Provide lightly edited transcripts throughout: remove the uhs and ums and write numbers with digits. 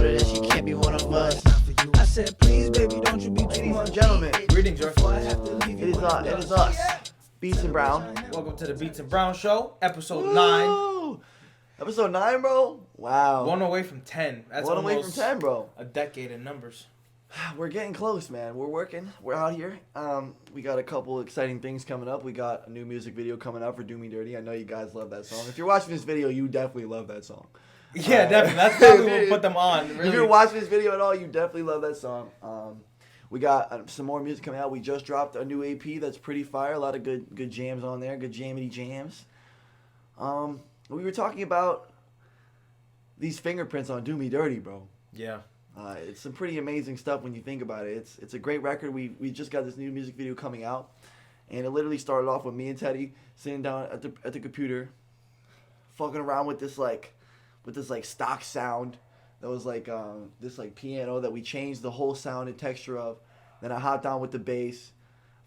told her that she can't be one of us. I said, please, baby, don't you be too much. Ladies and gentlemen, Greetings, your it is us, Beatzz and Brown. Welcome to the Beatzz and Brown Show, episode 9. Woo! Episode 9, bro? Wow. 1 away from 10. That's One away from almost 10, bro. a decade in numbers. We're getting close, man. We're working. We're out here. We got a couple exciting things coming up. We got a new music video coming out for Do Me Dirty. I know you guys love that song. If you're watching this video, you definitely love that song. Yeah, definitely. That's probably what we'll put them on. Really. If you're watching this video at all, you definitely love that song. We got some more music coming out. We just dropped a new AP that's pretty fire. A lot of good jams on there. Good jammity jams. We were talking about these fingerprints on Do Me Dirty, bro. Yeah. It's some pretty amazing stuff when you think about it. It's a great record. We just got this new music video coming out, and it literally started off with me and Teddy sitting down at the computer, fucking around with this stock sound that was like this like piano that we changed the whole sound and texture of. Then I hopped on with the bass,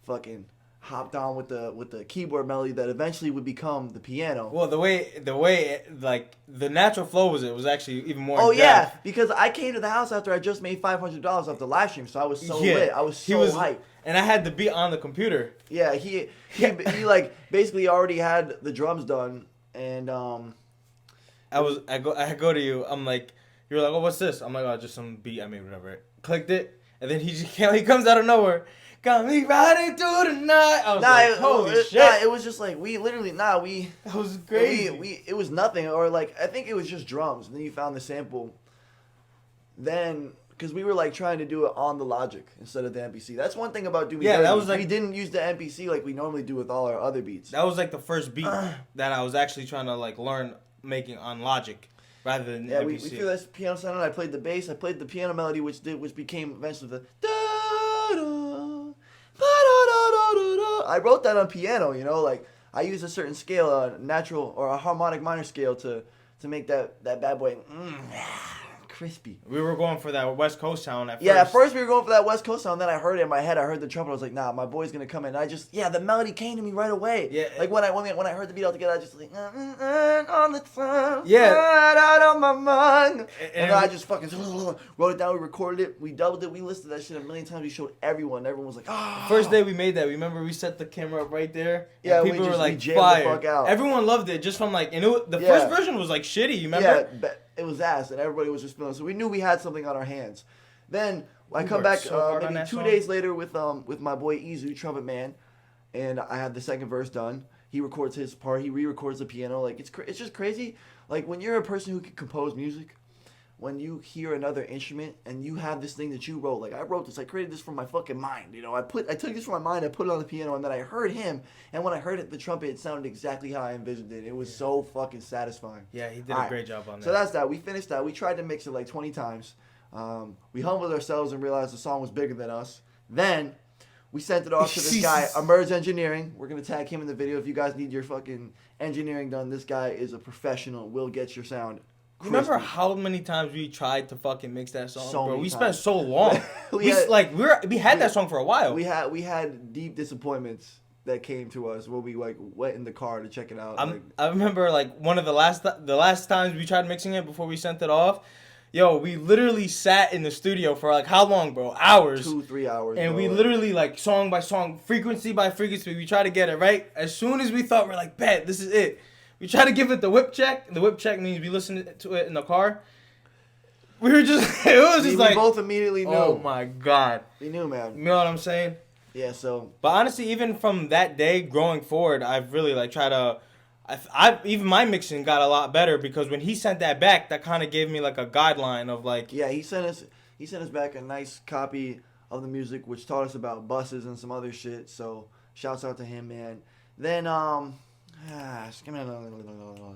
fucking hopped on with the keyboard melody that eventually would become the piano. Well, the way like the natural flow was actually even more. Oh in yeah, depth. because I came to the house after I just made $500 off the live stream, so I was so lit. I was so hyped. And I had the beat on the computer. Yeah, he like basically already had the drums done, and I go to you. I'm like, you're like, oh, what's this? I'm like, oh, just some beat I made, whatever. Clicked it, and then he comes out of nowhere. Got me riding through the night. I was like, holy shit. It was just like, that was crazy. It was nothing, or like, I think it was just drums, and then you found the sample. Then, because we were like trying to do it on the Logic instead of the MPC. That's one thing about Do Me Dirty. That was like, we didn't use the MPC like we normally do with all our other beats. That was like the first beat that I was actually trying to like learn making on Logic rather than MPC. We feel that piano sound, and I played the bass. I played the piano melody, which became eventually the I wrote that on piano, like I use a certain scale, a natural or a harmonic minor scale to make that bad boy crispy. We were going for that West Coast sound at first. Yeah, at first we were going for that West Coast sound. Then I heard it in my head. I heard the trumpet. I was like, nah, my boy's gonna come in. And the melody came to me right away. Yeah. Like when I heard the beat all together, I just like on the tongue. Yeah. Out on my mind. And then I just fucking wrote it down. We recorded it. We doubled it. We listed that shit a million times. We showed everyone. Everyone was like, ah. First day we made that. Remember we set the camera up right there. Yeah. And people were like, jammed fire. the fuck out. Everyone loved it just from like, and the first version was like shitty. You remember? Yeah. It was ass, and everybody was just feeling. So we knew we had something on our hands. Then I come back maybe 2 days later with my boy Izu, trumpet man, and I have the second verse done. He records his part. He re-records the piano. Like it's just crazy. Like when you're a person who can compose music, when you hear another instrument and you have this thing that you wrote. Like I wrote this. I created this from my fucking mind. I took this from my mind. I put it on the piano, and then I heard him. And when I heard it, the trumpet, it sounded exactly how I envisioned it. It was so fucking satisfying. Yeah, he did a great job on that. So that's that. We finished that. We tried to mix it like 20 times. We humbled ourselves and realized the song was bigger than us. Then we sent it off to this guy, Emerge Engineering. We're going to tag him in the video. If you guys need your fucking engineering done, this guy is a professional. Will get your sound crispy. Remember how many times we tried to fucking mix that song, bro? We spent times. so long. we had that song for a while. We had deep disappointments that came to us when we like went in the car to check it out. I remember like one of the last times we tried mixing it before we sent it off. Yo, we literally sat in the studio for like how long, bro? Hours. 2-3 hours. And bro. we literally like song by song, frequency by frequency, we try to get it right. As soon as we thought we're like, bet, this is it. We try to give it the whip check. The whip check means we listen to it in the car. We were just, we both immediately knew. Oh my God. We knew, man. You know what I'm saying? Yeah, so. But honestly, even from that day going forward, I've really like tried to, even my mixing got a lot better because when he sent that back, that kind of gave me like a guideline of like. Yeah, he sent us back a nice copy of the music, which taught us about buses and some other shit. So shouts out to him, man. Then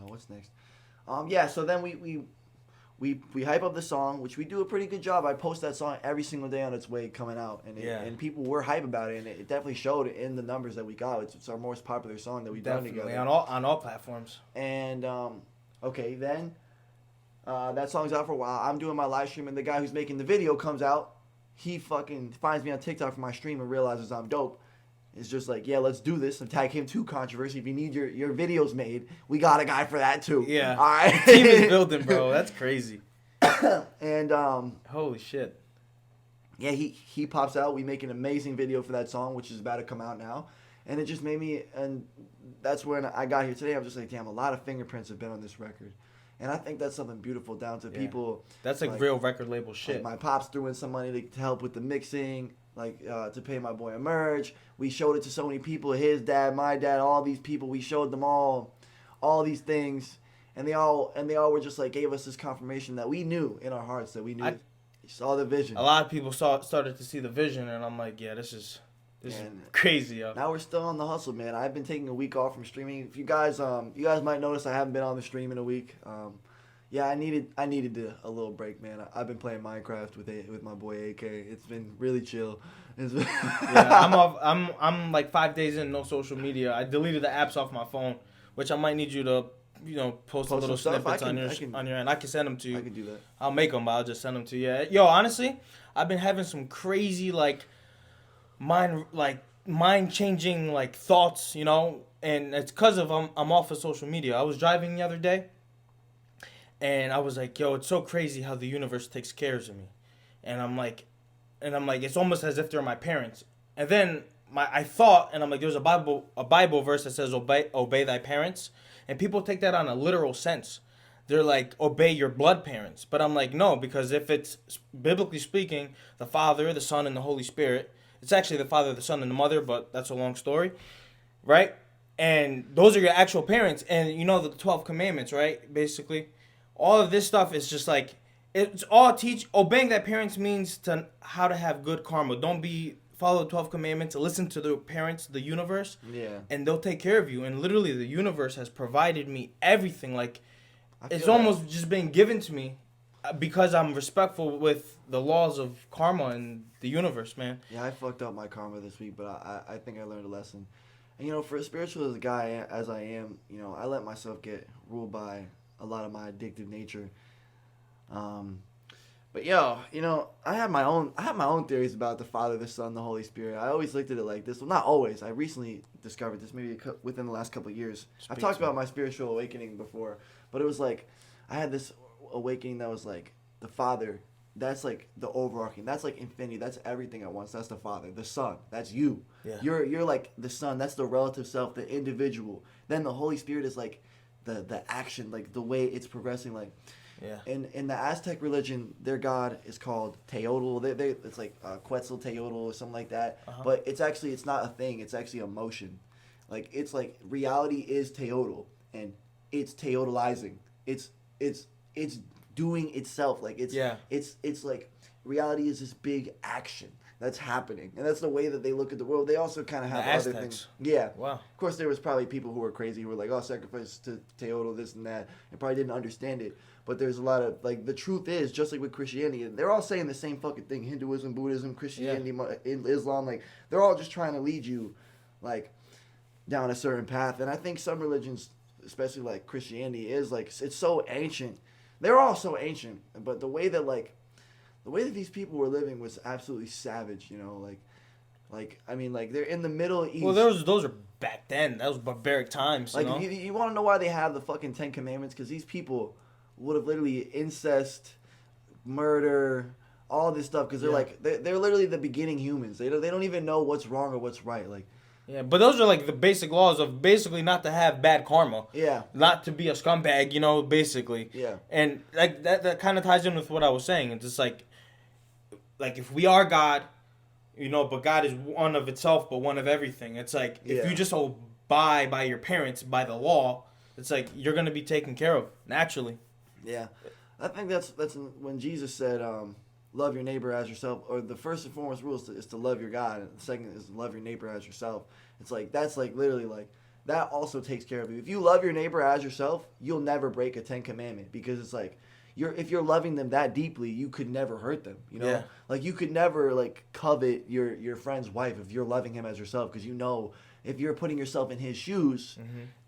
what's next? So then we hype up the song, which we do a pretty good job. I post that song every single day on its way coming out, and people were hype about it, and it definitely showed in the numbers that we got. It's our most popular song that we've done together on all platforms. And then that song's out for a while. I'm doing my live stream, and the guy who's making the video comes out. He fucking finds me on TikTok for my stream and realizes I'm dope. It's just like, yeah, let's do this and tag him to controversy. If you need your videos made, we got a guy for that too. Yeah. All right. The team is building, bro. That's crazy. And holy shit. Yeah, he pops out. We make an amazing video for that song, which is about to come out now. And it just made me, and that's when I got here today. I'm just like, damn, a lot of fingerprints have been on this record. And I think that's something beautiful down to people. That's like real record label shit. Like my pops threw in some money to help with the mixing, like to pay my boy a merch. We showed it to so many people, his dad, my dad, all these people. We showed them all these things. And they all were just like, gave us this confirmation that we knew in our hearts that we knew. Saw the vision. A lot of people started to see the vision, and I'm like, yeah, this is crazy, yo. Now we're still on the hustle, man. I've been taking a week off from streaming. If you guys might notice I haven't been on the stream in a week. Yeah, I needed a little break, man. I've been playing Minecraft with my boy AK. It's been really chill. Yeah, I'm off. I'm like 5 days in, no social media. I deleted the apps off my phone, which I might need you to, post a little snippets on your end. I can send them to you. I can do that. I'll make them, but I'll just send them to you. Yeah. Yo, honestly, I've been having some crazy mind changing thoughts, and it's because of I'm off of social media. I was driving the other day, and I was like, yo, it's so crazy how the universe takes care of me, and I'm like, it's almost as if they're my parents. And then I thought, and I'm like, there's a Bible verse that says obey thy parents, and people take that on a literal sense. They're like, obey your blood parents, but I'm like, no, because if it's biblically speaking, the Father, the Son, and the Holy Spirit. It's actually the Father, the Son, and the Mother, but that's a long story, right? And those are your actual parents. And the 12 commandments, right? Basically, all of this stuff is just like, it's all obeying that parents means how to have good karma. Follow the 12 commandments, listen to the parents, the universe, and they'll take care of you. And literally, the universe has provided me everything. It's almost just been given to me. Because I'm respectful with the laws of karma and the universe, man. Yeah, I fucked up my karma this week, but I think I learned a lesson. And, for as spiritual as a guy as I am, I let myself get ruled by a lot of my addictive nature. But, I have my own theories about the Father, the Son, the Holy Spirit. I always looked at it like this. Well, not always. I recently discovered this, maybe within the last couple of years. I've talked about my spiritual awakening before, but it was like I had this awakening that was like the Father, that's like the overarching, that's like infinity, that's everything at once. That's the Father. The Son, that's you. You're like the Son, that's the relative self, the individual. Then the Holy Spirit is like the action, like the way it's progressing. In the Aztec religion, their god is called Teotl. It's like Quetzalteotl or something like that. But it's not a thing, it's actually a motion. It's like reality is Teotl, and it's Teotlizing. It's doing itself. It's like reality is this big action that's happening, and that's the way that they look at the world. They also kind of have other things. Yeah. Wow. Of course, there was probably people who were crazy who were like, "Oh, sacrifice to Teotl, this and that," and probably didn't understand it. But there's a lot of the truth is, just like with Christianity, they're all saying the same fucking thing. Hinduism, Buddhism, Christianity, Islam, they're all just trying to lead you down a certain path. And I think some religions, especially like Christianity, is it's so ancient. They're all so ancient, but the way that these people were living was absolutely savage. They're in the Middle East. Well, those are back then. That was barbaric times. You want to know why they have the fucking 10 Commandments? Because these people would have literally incest, murder, all this stuff. Because they're literally the beginning humans. They don't even know what's wrong or what's right. Yeah, but those are the basic laws of basically not to have bad karma. Yeah. Not to be a scumbag, basically. Yeah. And that kind of ties in with what I was saying. It's just like if we are God, but God is one of itself, but one of everything. It's like if you just abide by your parents, by the law, it's like you're going to be taken care of naturally. Yeah. I think that's when Jesus said, love your neighbor as yourself, or the first and foremost rule is to love your God, and the second is to love your neighbor as yourself. It's that's literally that also takes care of you. If you love your neighbor as yourself, you'll never break a 10 Commandment, because it's if you're loving them that deeply, you could never hurt them. Yeah. You could never covet your friend's wife if you're loving him as yourself, because if you're putting yourself in his shoes,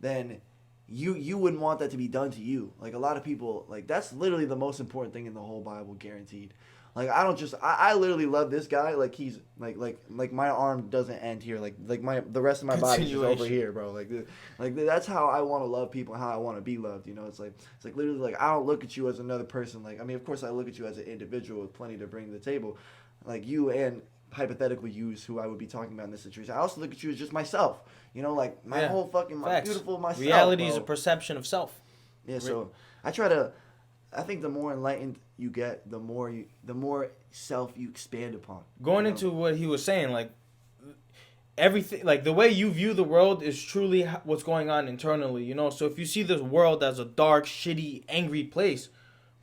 then you wouldn't want that to be done to you. A lot of people, that's literally the most important thing in the whole Bible, guaranteed. Like I don't just I literally love this guy like he's like my arm doesn't end here like the rest of my body is over here, bro. Like that's how I want to love people and how I want to be loved. You know, it's like literally like I don't look at you as another person. Like I mean, of course I look at you as an individual with plenty to bring to the table, like you and hypothetically use who I would be talking about in this situation. I also look at you as just myself. You know, like my whole fucking my beautiful myself. Reality bro. is a perception of self. Yeah, so I think the more enlightened you get, the more self you expand upon. Going into what he was saying, like everything, like the way you view the world is truly what's going on internally, you know. So if you see this world as a dark, shitty, angry place,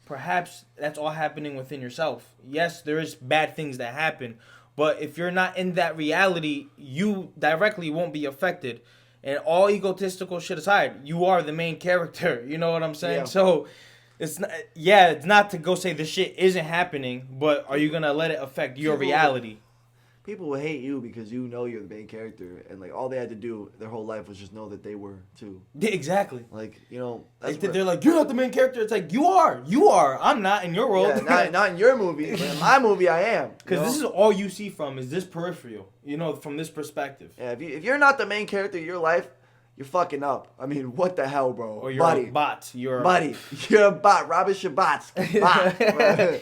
perhaps that's all happening within yourself. Yes, there is bad things that happen, but if you're not in that reality, you directly won't be affected. And all egotistical shit aside, you are the main character. You know what I'm saying? Yeah. So it's not to go say this shit isn't happening, but are you gonna let it affect your reality? People will hate you because you know you're the main character, and like all they had to do their whole life was just know that they were too. Yeah, exactly. Like, you know, they're like, you're not the main character. It's like, you are. I'm not in your world. Yeah, not in your movie, but in my movie I am. Because this is all you see from is this peripheral. You know, from this perspective. Yeah, if you're not the main character of your life, you're fucking up. I mean, what the hell, bro? Or you're a bot. You're a bot. Robin Shabbat's bot.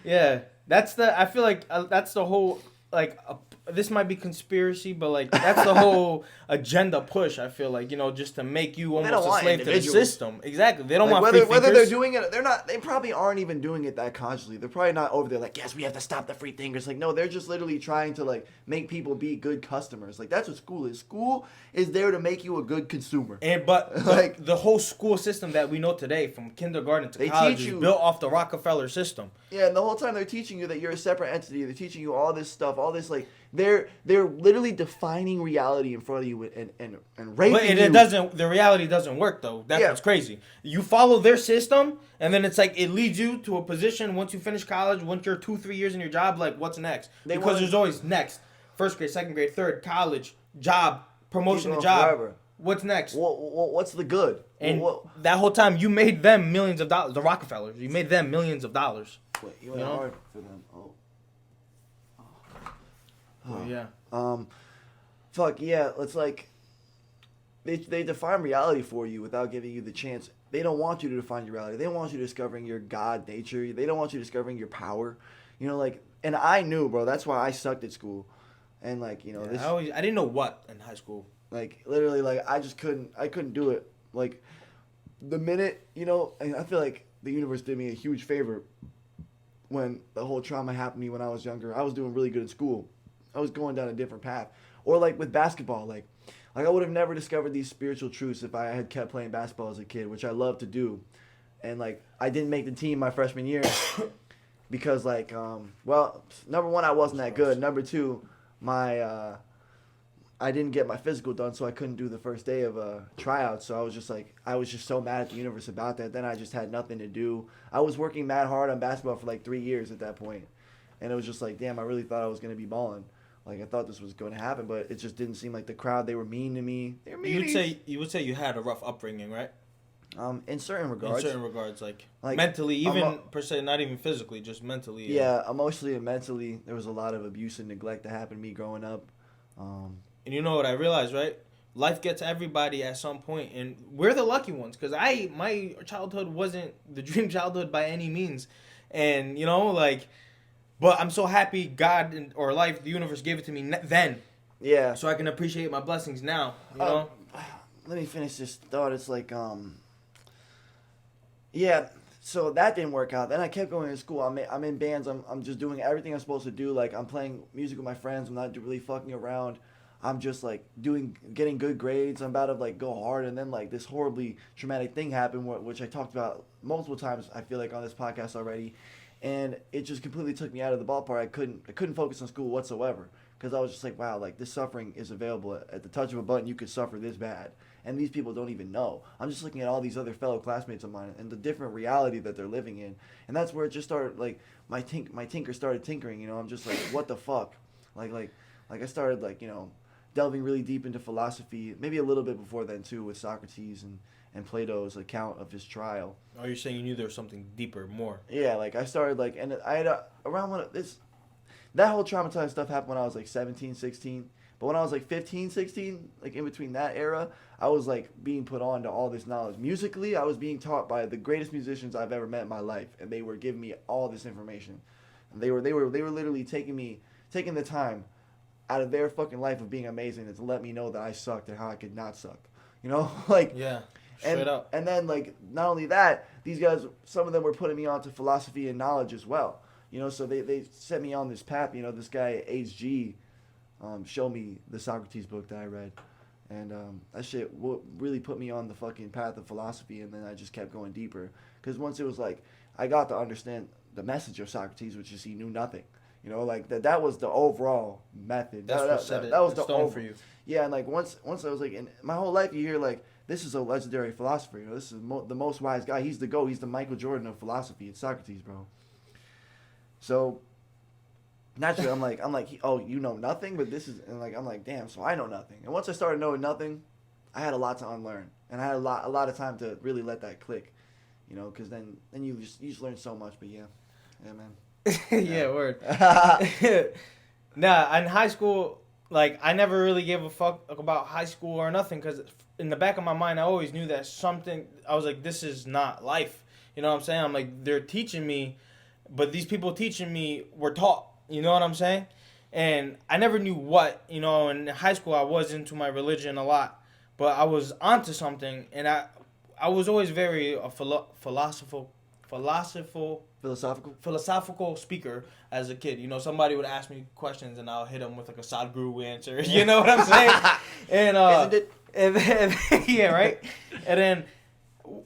Yeah, I feel like that's the whole, like, this might be conspiracy, but like that's the whole agenda push. I feel like, you know, just to make you almost a slave to the system. Exactly. They don't want free thinkers. Whether they're doing it, they're not. They probably aren't even doing it that consciously. They're probably not over there like, yes, we have to stop the free thinkers. Like, no, they're just literally trying to like make people be good customers. Like that's what school is. School is there to make you a good consumer. But like the whole school system that we know today, from kindergarten to college, is built off the Rockefeller system. Yeah, and the whole time they're teaching you that you're a separate entity. They're teaching you all this stuff, all this like. They're literally defining reality in front of you and raping but you. The reality doesn't work though. That's what's crazy. You follow their system, and then it's like it leads you to a position once you finish college, once you're 2-3 years in your job, like what's next? Because there's always next. First grade, second grade, third, college, job, promotion to job. Forever. What's next? What's the good? And that whole time you made them millions of dollars. The Rockefellers, you made them millions of dollars. Wait, you went hard for them. Oh yeah. Fuck yeah. It's like they define reality for you without giving you the chance. They don't want you to define your reality. They don't want you discovering your God nature. They don't want you discovering your power. You know, like, and I knew, bro. That's why I sucked at school, and like, you know, I didn't know what in high school. Like literally, like I couldn't do it. Like the minute, you know, and I feel like the universe did me a huge favor when the whole trauma happened to me when I was younger. I was doing really good in school. I was going down a different path. Or like with basketball, like I would have never discovered these spiritual truths if I had kept playing basketball as a kid, which I love to do. And like I didn't make the team my freshman year because like well, number one, I wasn't that good. Number two, I didn't get my physical done, so I couldn't do the first day of tryouts. So I was just so mad at the universe about that. Then I just had nothing to do. I was working mad hard on basketball for like 3 years at that point. And it was just like, damn, I really thought I was going to be balling. Like, I thought this was going to happen, but it just didn't seem like the crowd, they were mean to me. They were mean. You would say you had a rough upbringing, right? In certain regards. Like mentally, even per se, not even physically, just mentally. Yeah, emotionally and mentally, there was a lot of abuse and neglect that happened to me growing up. And you know what I realized, right? Life gets everybody at some point, and we're the lucky ones, because my childhood wasn't the dream childhood by any means. And, you know, like... But I'm so happy God or life, the universe gave it to me then. Yeah. So I can appreciate my blessings now, you know? Let me finish this thought. It's like, yeah, so that didn't work out. Then I kept going to school. I'm in bands. I'm just doing everything I'm supposed to do. Like, I'm playing music with my friends. I'm not really fucking around. I'm just, like, getting good grades. I'm about to, like, go hard. And then, like, this horribly traumatic thing happened, which I talked about multiple times, I feel like, on this podcast already. And it just completely took me out of the ballpark. I couldn't focus on school whatsoever because I was just like, wow, like this suffering is available at the touch of a button. You could suffer this bad, and these people don't even know. I'm just looking at all these other fellow classmates of mine and the different reality that they're living in, and that's where it just started. Like my tinker started tinkering. You know, I'm just like, what the fuck? Like I started like, you know, delving really deep into philosophy. Maybe a little bit before then too with Socrates and Plato's account of his trial. Oh, you're saying you knew there was something deeper, more. Yeah, like I started like, and I had around when that whole traumatizing stuff happened when I was like 17, 16. But when I was like 15, 16, like in between that era, I was like being put on to all this knowledge. Musically, I was being taught by the greatest musicians I've ever met in my life, and they were giving me all this information. And they were literally taking the time out of their fucking life of being amazing and to let me know that I sucked and how I could not suck. You know, like Yeah, straight up. And then like not only that, these guys, some of them were putting me on to philosophy and knowledge as well. You know, so they set me on this path. You know, this guy HG showed me the Socrates book that I read, and that shit really put me on the fucking path of philosophy. And then I just kept going deeper, because once it was like I got to understand the message of Socrates, which is he knew nothing. You know, like that was the overall method. That's what set it. That was the stone for you. Yeah, and like once I was like, in my whole life you hear like, this is a legendary philosopher. You know, this is the most wise guy. He's the GOAT. He's the Michael Jordan of philosophy. It's Socrates, bro. So naturally, I'm like, oh, you know nothing, but this is, and like, I'm like, damn, so I know nothing. And once I started knowing nothing, I had a lot to unlearn, and I had a lot of time to really let that click, you know, because then you just learn so much. But yeah, man. Yeah, word. Nah, in high school, like, I never really gave a fuck about high school or nothing, because in the back of my mind, I always knew that I was like, this is not life. You know what I'm saying? I'm like, they're teaching me, but these people teaching me were taught. You know what I'm saying? And I never knew what. You know, in high school, I was into my religion a lot, but I was onto something, and I was always very philosophical speaker as a kid. You know, somebody would ask me questions, and I'll hit them with like a Sadhguru answer. You know what I'm saying? And Isn't it? And then, yeah, right. And then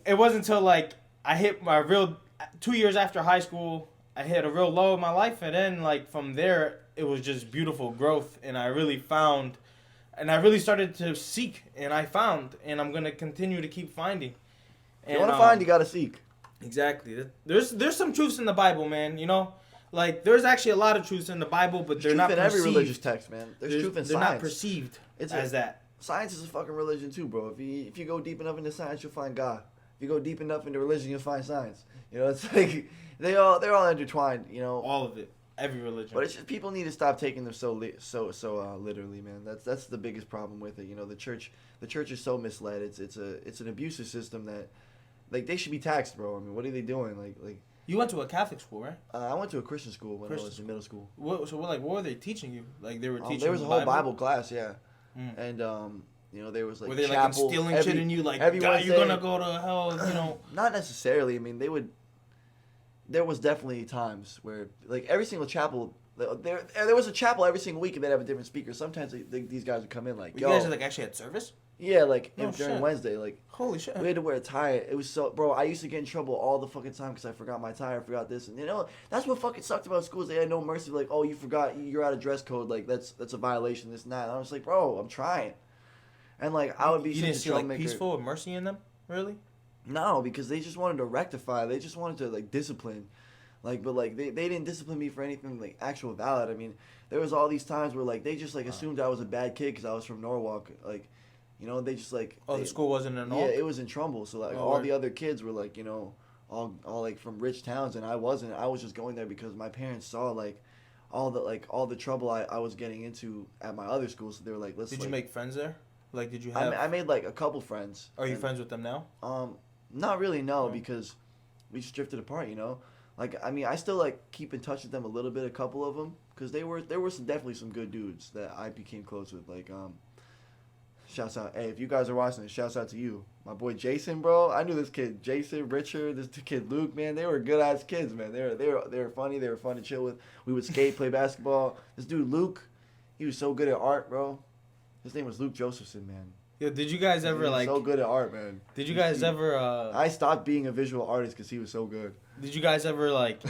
it wasn't until like I hit my real 2 years after high school, I hit a real low in my life, and then like from there it was just beautiful growth, and I really found, and I really started to seek, and I found, and I'm gonna continue to keep finding. If you want to find, you gotta seek. Exactly. There's some truths in the Bible, man. You know, like there's actually a lot of truths in the Bible, but they're not perceived. There's truth in every religious text, man. There's truth in science. They're not perceived as that. Science is a fucking religion too, bro. If you go deep enough into science, you'll find God. If you go deep enough into religion, you'll find science. You know, it's like they're all intertwined. You know, all of it, every religion. But it's just people need to stop taking them so literally, man. That's the biggest problem with it. You know, the church is so misled. It's an abusive system that, like, they should be taxed, bro. I mean, what are they doing? Like. You went to a Catholic school, right? I went to a Christian school when I was in middle school. What were they teaching you? Like they were teaching. There was a whole Bible class, yeah. And you know, there was like, were they chapel, like instilling shit in you, like, God, you're gonna go to hell, you know? Not necessarily. I mean, there was definitely times where, like, every single chapel, there was a chapel every single week, and they'd have a different speaker. Sometimes these guys would come in like, yo. You guys like actually had service? Yeah, like during shit. Wednesday, like, holy shit, we had to wear a tie. It was so, bro. I used to get in trouble all the fucking time because I forgot my tie, I forgot this, and you know that's what fucking sucked about schools. They had no mercy. Like, oh, you forgot, you're out of dress code. Like that's a violation. This and that. And I was like, bro, I'm trying, and like I would be. You didn't see like peaceful or mercy in them, really? No, because they just wanted to rectify. They just wanted to like discipline, like, but like they didn't discipline me for anything like actual valid. I mean, there was all these times where like they just like assumed I was a bad kid because I was from Norwalk, like. You know, they just like... Oh, the school wasn't in Norwalk? Yeah, it was in Trumbull. So, like, all the other kids were, like, you know, all like, from rich towns. And I wasn't. I was just going there because my parents saw, like, all the trouble I was getting into at my other school. So, they were like, let's... Did you make friends there? Like, did you have... I made, like, a couple friends. Are you friends with them now? Not really, no, because we just drifted apart, you know? Like, I mean, I still, like, keep in touch with them a little bit, a couple of them. Because there were definitely some good dudes that I became close with. Like, shouts out. Hey, if you guys are watching this, shouts out to you. My boy Jason, bro. I knew this kid, Jason, Richard, this kid Luke, man. They were good-ass kids, man. They were funny. They were fun to chill with. We would skate, play basketball. This dude, Luke, he was so good at art, bro. His name was Luke Josephson, man. Yo, did you guys ever, like... so good at art, man. Did you guys ever, I stopped being a visual artist because he was so good. Did you guys ever, like,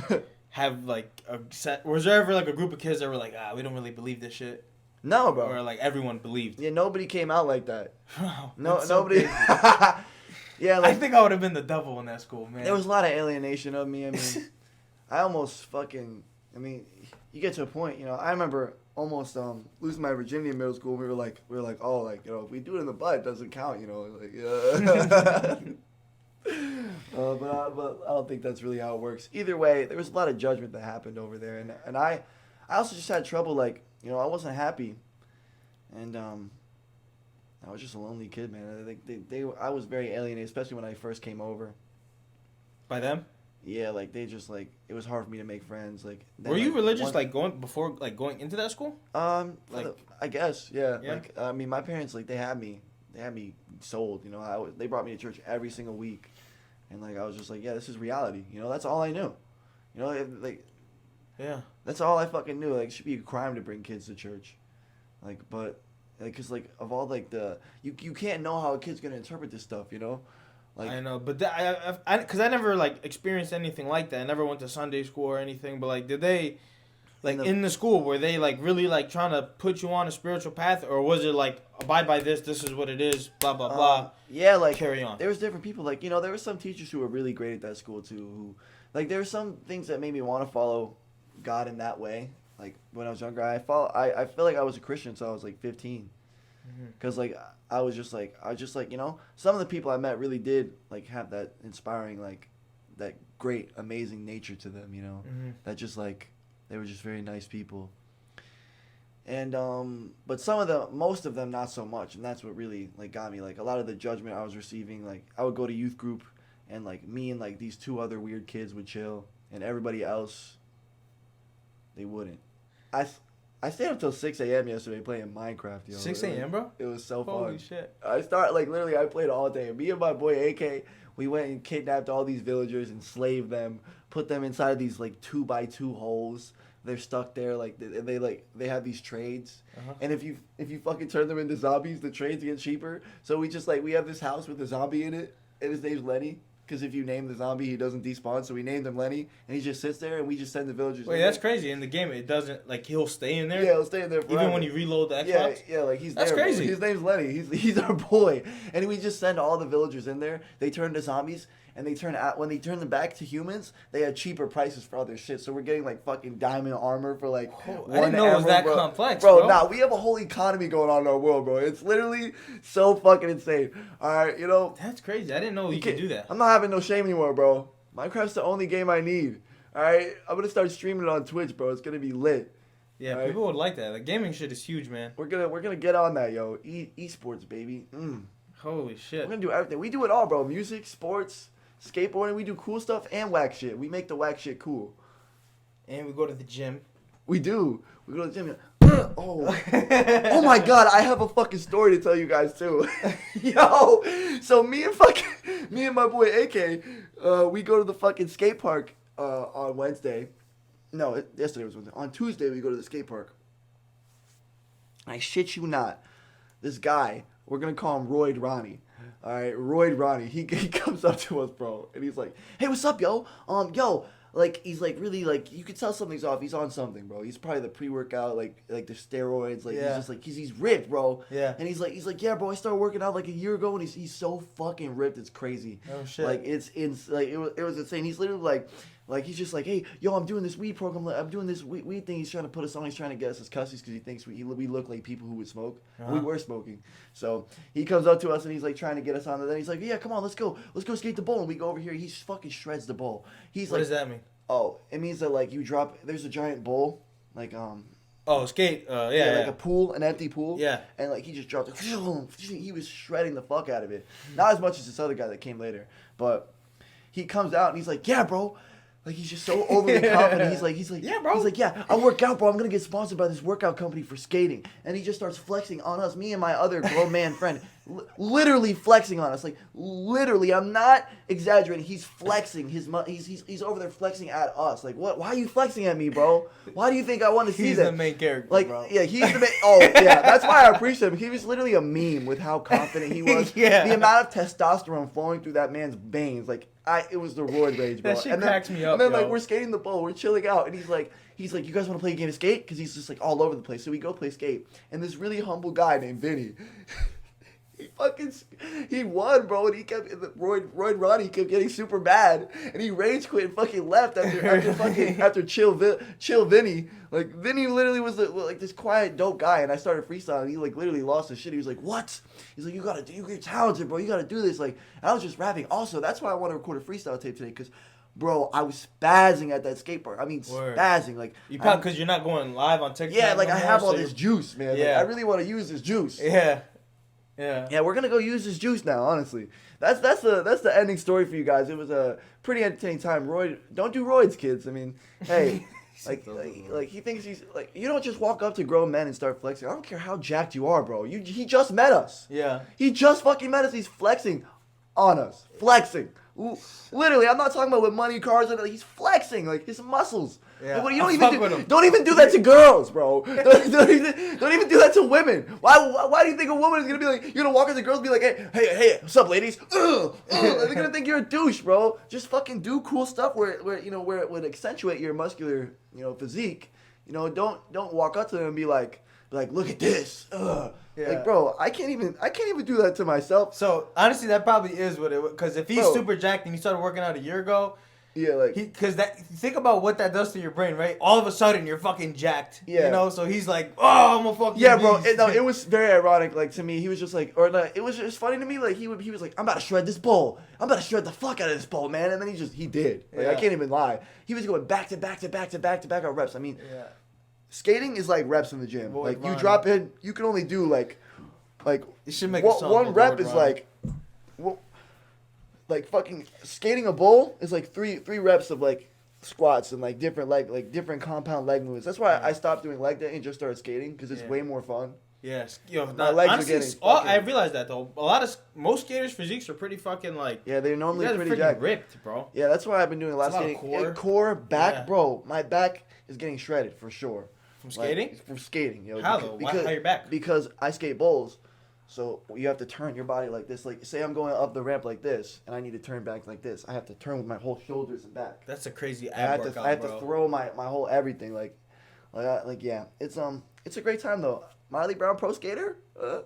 have, like, a set... Was there ever, like, a group of kids that were like, we don't really believe this shit? No, bro. Or like everyone believed. Yeah, nobody came out like that. Wow, no, so nobody. Yeah, like, I think I would have been the devil in that school, man. There was a lot of alienation of me. I mean, I almost fucking. I mean, you get to a point, you know. I remember almost losing my virginity in middle school. We were like, oh, like, you know, if we do it in the butt, it doesn't count, you know, like, but I don't think that's really how it works. Either way, there was a lot of judgment that happened over there, and I also just had trouble, like, you know, I wasn't happy, and I was just a lonely kid, man. I was very alienated, especially when I first came over. By them? Yeah, like they just like it was hard for me to make friends. Like, then, were you religious going into that school? Like I guess, yeah. Yeah. Like I mean, my parents like they had me sold. You know, they brought me to church every single week, and like I was just like, yeah, this is reality. You know, that's all I knew. You know, yeah, that's all I fucking knew. Like, it should be a crime to bring kids to church, like, but like, cause like of all like you can't know how a kid's gonna interpret this stuff. You know. Like, I know, but because I never like experienced anything like that. I never went to Sunday school or anything. But like, did they, like in the school, were they like really like trying to put you on a spiritual path, or was it like abide by this? This is what it is. Blah blah blah. Yeah, like carry on. There was different people. Like, you know, there were some teachers who were really great at that school too. Who, like, there were some things that made me want to follow God in that way. Like when I was younger, I feel like I was a Christian until I was like 15. Because, like, I was just like, you know, some of the people I met really did, like, have that inspiring, like, that great, amazing nature to them, you know, that just, like, they were just very nice people. And, but most of them, not so much, and that's what really, like, got me. Like, a lot of the judgment I was receiving, like, I would go to youth group, and, like, me and, like, these 2 other weird kids would chill, and everybody else, they wouldn't. I stayed up till 6 a.m. yesterday playing Minecraft, yo. 6 a.m., bro? It was so fun. Holy shit. I played all day. Me and my boy AK, we went and kidnapped all these villagers, enslaved them, put them inside of these, like, 2x2 holes. They're stuck there, like, they have these trades. And if you fucking turn them into zombies, the trades get cheaper. So we just, like, we have this house with a zombie in it, and his name's Lenny. Because if you name the zombie, he doesn't despawn. So we named him Lenny, and he just sits there, and we just send the villagers. Wait, that's crazy. In the game, it doesn't, like, he'll stay in there? Yeah, he'll stay in there forever. Even when you reload the Xbox? Yeah, like, he's that's there. That's crazy. His name's Lenny. He's our boy. And we just send all the villagers in there. They turn to zombies, and when they turn them back to humans, they have cheaper prices for other shit. So we're getting, like, fucking diamond armor for, like, I didn't know it was that complex, bro. Nah, we have a whole economy going on in our world, bro. It's literally so fucking insane. All right, you know. That's crazy. I didn't know you could do that. I'm not having no shame anymore, bro. Minecraft's the only game I need. All right, I'm gonna start streaming it on Twitch, bro. It's gonna be lit. Yeah, right? People would like that. The gaming shit is huge, man. We're gonna get on that, yo. Esports, baby. Holy shit. We're gonna do everything. We do it all, bro. Music, sports, skateboarding. We do cool stuff and whack shit. We make the whack shit cool. And we go to the gym. We do. We go to the gym. Oh my God! I have a fucking story to tell you guys too. Yo, so me and my boy AK, we go to the fucking skate park on Wednesday. No, yesterday was Wednesday. On Tuesday we go to the skate park. I shit you not, this guy, we're gonna call him Royd Ronnie. All right, Royd Ronnie. He comes up to us, bro, and he's like, "Hey, what's up, yo? Like, he's, like, really, like, you can tell something's off. He's on something, bro. He's probably the pre-workout, like the steroids. Like, yeah. He's just, like, he's ripped, bro. Yeah. And he's like, yeah, bro, I started working out, like, a year ago, and he's so fucking ripped. It's crazy. Oh, shit. Like, it was insane. He's literally, like, he's just like, hey, yo, I'm doing this weed program. I'm doing this weed thing. He's trying to put us on. He's trying to get us as cussies because he thinks we look like people who would smoke. We were smoking. So he comes up to us, and he's, like, trying to get us on. And then he's like, yeah, come on, let's go skate the bowl. And we go over here. He fucking shreds the bowl. What does that mean? Oh, it means that, like, you drop, there's a giant bowl, like, oh, skate, yeah. Like a pool, an empty pool. Yeah. And, like, he just dropped it. He was shredding the fuck out of it. Not as much as this other guy that came later. But he comes out, and he's like, yeah, bro. Like, he's just so overly confident. He's like, yeah, bro. He's like, yeah, I work out, bro. I'm going to get sponsored by this workout company for skating. And he just starts flexing on us, me and my other grown man friend. Literally flexing on us. Like, literally, I'm not exaggerating. He's flexing. He's over there flexing at us. Like, what? Why are you flexing at me, bro? Why do you think I want to see that? He's the main character, like, bro. Yeah, he's the main. Oh, yeah. That's why I appreciate him. He was literally a meme with how confident he was. Yeah. The amount of testosterone flowing through that man's veins. Like, it was the roid rage, bro. That shit cracks me up, And then, yo. like, we're skating the bowl. We're chilling out. And he's like, you guys want to play a game of skate? Because he's just, like, all over the place. So we go play skate. And this really humble guy named Vinny, He won, bro, and he kept Roy Ronnie kept getting super mad, and he rage quit and fucking left after chill Vinny. Like Vinny literally was like this quiet dope guy, and I started freestyling. He like literally lost his shit. He was like, "What?" He's like, "You're talented, bro. You gotta do this." Like I was just rapping. Also, that's why I want to record a freestyle tape today, because. Bro, I was spazzing at that skate park. I mean, spazzing. Like you probably because you're not going live on TikTok. Yeah, like I have all this juice, man. Yeah, like, I really want to use this juice. Yeah. Yeah, we're gonna go use this juice now. Honestly, that's the ending story for you guys. It was a pretty entertaining time. Don't do roids, kids. I mean, hey, like he thinks he's like you don't just walk up to grown men and start flexing. I don't care how jacked you are, bro. He just met us. Yeah, he just fucking met us. He's flexing on us, flexing. Literally, I'm not talking about with money, cars, and he's flexing like his muscles. Yeah, like, don't even do that to girls, bro. don't even do that to women. Why do you think a woman is gonna be like? You're gonna walk up to girls and be like, hey, what's up, ladies? They're gonna think you're a douche, bro. Just fucking do cool stuff where it would accentuate your muscular physique. Don't walk up to them and be like, look at this. Yeah. Like, bro, I can't even do that to myself. So honestly, that probably is what it. Because if he's super jacked and he started working out a year ago, yeah, like think about what that does to your brain, right? All of a sudden, you're fucking jacked. Yeah. So he's like, oh, I'm gonna fucking. Yeah, bro. It was very ironic. Like to me, he was just like, it was just funny to me. Like he was like, I'm about to shred this bowl. I'm about to shred the fuck out of this bowl, man. And then he did. Like I can't even lie. He was going back to back on reps. I mean. Yeah. Skating is like reps in the gym. Like you drop in, you can only do like you should make one rep is like fucking skating a bowl is like three reps of like squats and like different compound leg movements. That's why I stopped doing leg day and just started skating because it's way more fun. Yes, my legs honestly, are getting. I realized that though. Most skaters' physiques are pretty fucking like. Yeah, they're normally pretty jacked. Ripped, bro. Yeah, that's why I've been doing a lot of skating. Core, back, bro. My back is getting shredded for sure. From skating? Like, from skating, How though? How your back? Because I skate bowls, so you have to turn your body like this. Like, say I'm going up the ramp like this, and I need to turn back like this. I have to turn with my whole shoulders and back. That's a crazy ab workout, I have to throw my whole everything. Yeah. It's a great time though. Miley Brown pro skater? No.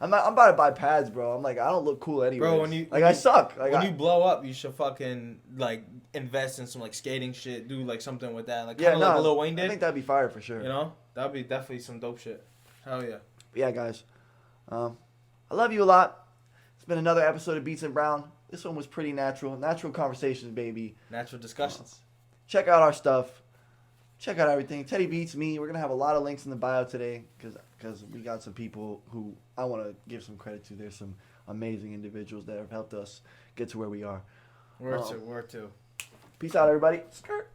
I'm about to buy pads, bro. I'm like, I don't look cool anyway. Bro, I suck. Like, when you blow up, you should fucking like invest in some like skating shit. Do like something with that, like kind of like Lil Wayne did. I think that'd be fire for sure. That'd be definitely some dope shit. Hell yeah. But yeah, guys. I love you a lot. It's been another episode of Beatzz and Brown. This one was pretty natural. Natural conversations, baby. Natural discussions. Check out our stuff. Check out everything. TeddyBeatzz, me. We're going to have a lot of links in the bio today because we got some people who I want to give some credit to. There's some amazing individuals that have helped us get to where we are. Word to. Peace out, everybody. Skirt.